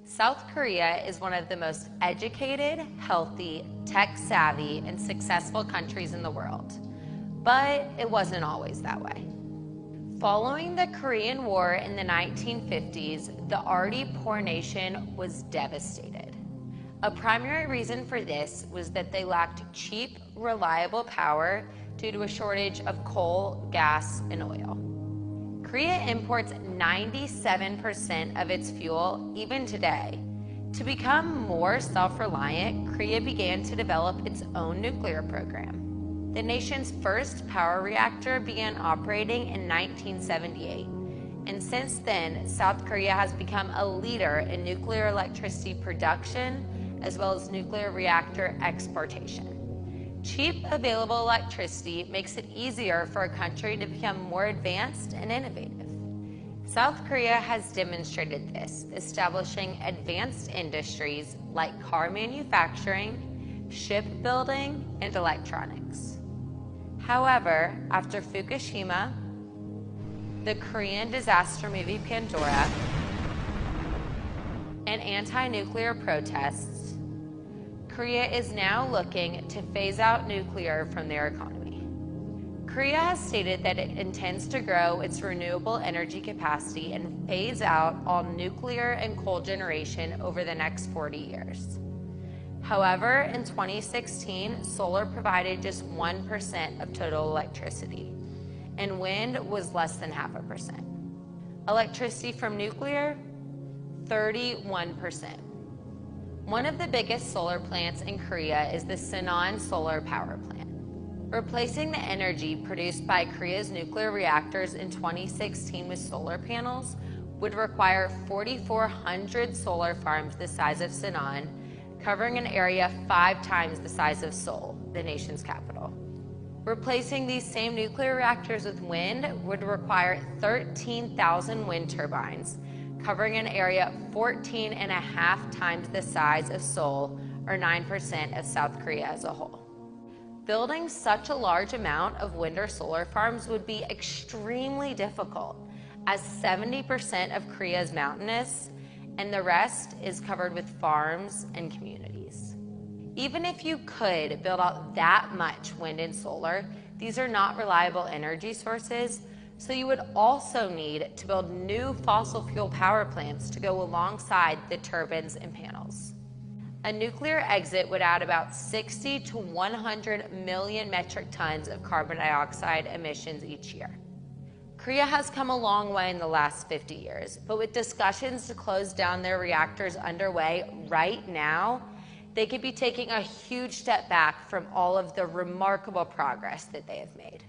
South Korea is one of the most educated, healthy, tech-savvy, and successful countries in the world. But it wasn't always that way. Following the Korean War in the 1950s, the already poor nation was devastated. A primary reason for this was that they lacked cheap, reliable power due to a shortage of coal, gas, and oil. Korea imports 97% of its fuel even today. To become more self-reliant, Korea began to develop its own nuclear program. The nation's first power reactor began operating in 1978, and since then, South Korea has become a leader in nuclear electricity production as well as nuclear reactor exportation. Cheap, available electricity makes it easier for a country to become more advanced and innovative. South Korea has demonstrated this, establishing advanced industries like car manufacturing, shipbuilding, and electronics. However, after Fukushima, the Korean disaster movie Pandora, and anti-nuclear protests, Korea is now looking to phase out nuclear from their economy. Korea has stated that it intends to grow its renewable energy capacity and phase out all nuclear and coal generation over the next 40 years. However, in 2016, solar provided just 1% of total electricity, and wind was less than 0.5%. Electricity from nuclear, 31%. One of the biggest solar plants in Korea is the Sinan solar power plant. Replacing the energy produced by Korea's nuclear reactors in 2016 with solar panels would require 4,400 solar farms the size of Sinan, covering an area 5 times the size of Seoul, the nation's capital. Replacing these same nuclear reactors with wind would require 13,000 wind turbines, covering an area 14.5 times the size of Seoul, or 9% of South Korea as a whole. Building such a large amount of wind or solar farms would be extremely difficult, as 70% of Korea is mountainous, and the rest is covered with farms and communities. Even if you could build out that much wind and solar, these are not reliable energy sources, so you would also need to build new fossil fuel power plants to go alongside the turbines and panels. A nuclear exit would add about 60 to 100 million metric tons of carbon dioxide emissions each year. Korea has come a long way in the last 50 years, but with discussions to close down their reactors underway right now, they could be taking a huge step back from all of the remarkable progress that they have made.